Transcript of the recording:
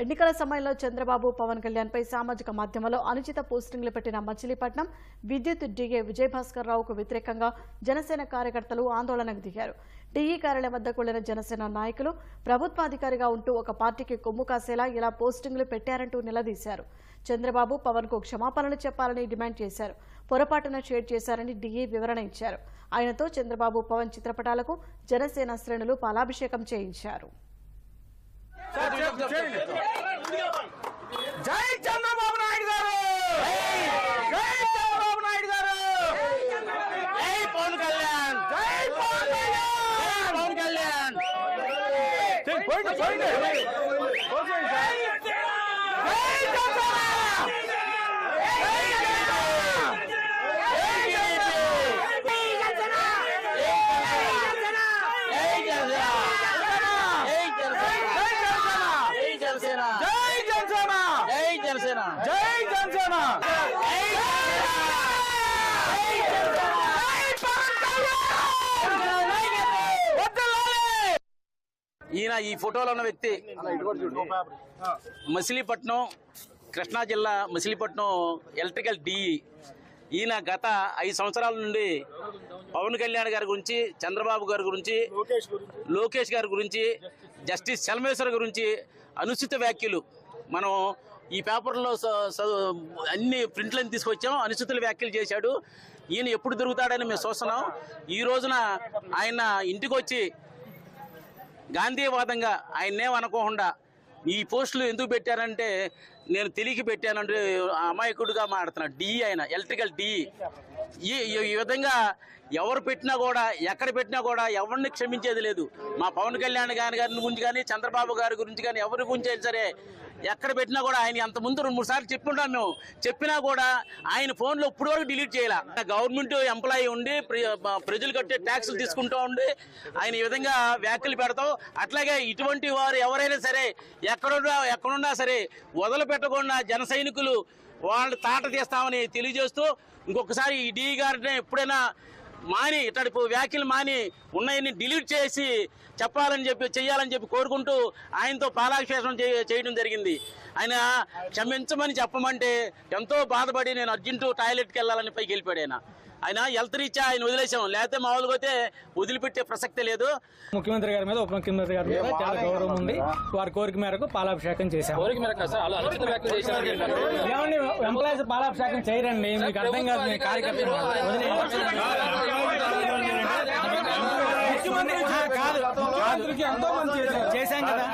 ఎన్నికల సమయంలో చంద్రబాబు పవన్ కళ్యాణ్ పై సామాజిక మాధ్యమంలో అనుచిత పోస్టింగ్లు పెట్టిన మచిలీపట్నం విద్యుత్ డీఏ విజయభాస్కర్ రావుకు వ్యతిరేకంగా జనసేన కార్యకర్తలు ఆందోళనకు దిగారు. డీఈ కార్యాలయం వద్దకు వెళ్లిన జనసేన నాయకులు ప్రభుత్వాధికారిగా ఉంటూ ఒక పార్టీకి కొమ్ము కాసేలా ఇలా పోస్టింగ్లు పెట్టారంటూ నిలదీశారు. చంద్రబాబు పవన్ కు క్షమాపణలు చెప్పాలని డిమాండ్ చేశారు. పొరపాటున షేర్ చేశారని డీఈ వివరణ ఇచ్చారు. ఆయనతో చంద్రబాబు పవన్ చిత్రపటాలకు జనసేన శ్రేణులు పాలాభిషేకం చేయించారు. జై చంద్రబాబు నాయుడు గారు, జై చంద్రబాబు నాయుడు గారు, జై పవన్ కళ్యాణ్, జై పవన్ కళ్యాణ్, పవన్ కళ్యాణ్, ఈయన ఈ ఫోటోలో ఉన్న వ్యక్తి మచిలీపట్నం, కృష్ణా జిల్లా మచిలీపట్నం ఎలక్ట్రికల్ డిఈ. ఈయన గత 5 సంవత్సరాల నుండి పవన్ కళ్యాణ్ గారి గురించి, చంద్రబాబు గారి గురించి, లోకేష్ గారి గురించి, జస్టిస్ చలమేశ్వర్ గురించి అనుచిత వ్యాఖ్యలు మనం ఈ పేపర్లో అన్ని ప్రింట్లను తీసుకొచ్చాం. అనుచితుల వ్యాఖ్యలు చేశాడు. ఈయన ఎప్పుడు దొరుకుతాడని మేము చూస్తున్నాం. ఈ రోజున ఆయన ఇంటికి వచ్చి గాంధీవాదంగా ఆయన్నేమనుకోకుండా ఈ పోస్టులు ఎందుకు పెట్టారంటే నేను తెలియక పెట్టానంటే అమాయకుడిగా మాట్లాడుతున్నాడు. డిఈ ఆయన ఎలక్ట్రికల్ డిఈ. ఈ విధంగా ఎవరు పెట్టినా కూడా, ఎక్కడ పెట్టినా కూడా ఎవరిని క్షమించేది లేదు. మా పవన్ కళ్యాణ్ గారి గురించి కానీ, చంద్రబాబు గారి గురించి కానీ, ఎవరి గురించి అయినా సరే ఎక్కడ పెట్టినా కూడా ఆయన అంత ముందు 2-3 సార్లు చెప్పుంటాం మేము. చెప్పినా కూడా ఆయన ఫోన్లో ఇప్పుడు వరకు డిలీట్ చేయాల. గవర్నమెంట్ ఎంప్లాయీ ఉండి ప్రజలు కట్టే ట్యాక్సులు తీసుకుంటూ ఉండి ఆయన ఈ విధంగా వ్యాఖ్యలు పెడతాం. అట్లాగే ఇటువంటి వారు ఎవరైనా సరే ఎక్కడున్నా సరే వదిలిపెట్టకుండా జన సైనికులు వాళ్ళు తాట తీస్తామని తెలియజేస్తూ, ఇంకొకసారి ఈ డి గారిని ఎప్పుడైనా మాని ఇట్లాంటి వ్యాఖ్యలు మాని ఉన్నాయని డిలీట్ చేసి చెయ్యాలని చెప్పి కోరుకుంటూ ఆయనతో పాలాభిషేకం చేయడం జరిగింది. ఆయన క్షమించమని చెప్పమంటే ఎంతో బాధపడి నేను అర్జెంటు టాయిలెట్కి వెళ్ళాలని పైకి వెళ్ళిపోయాడు. ఆయన హెల్త్ రీత్యా ఆయన వదిలేసాం, లేకపోతే మామూలుగా అయితే వదిలిపెట్టే ప్రసక్తే లేదు. ముఖ్యమంత్రి గారి మీద, ఉప ముఖ్యమంత్రి గారి మీద చాలా గౌరవం ఉంది. వారి కోరిక మేరకు పాలాభిషేకం చేశారు. ఎంప్లాయీస్ పాలాభిషేకం చేయరండి, మీకు అర్థం కాదు. మీ కార్యకర్తలు కాదు చేశాం కదా.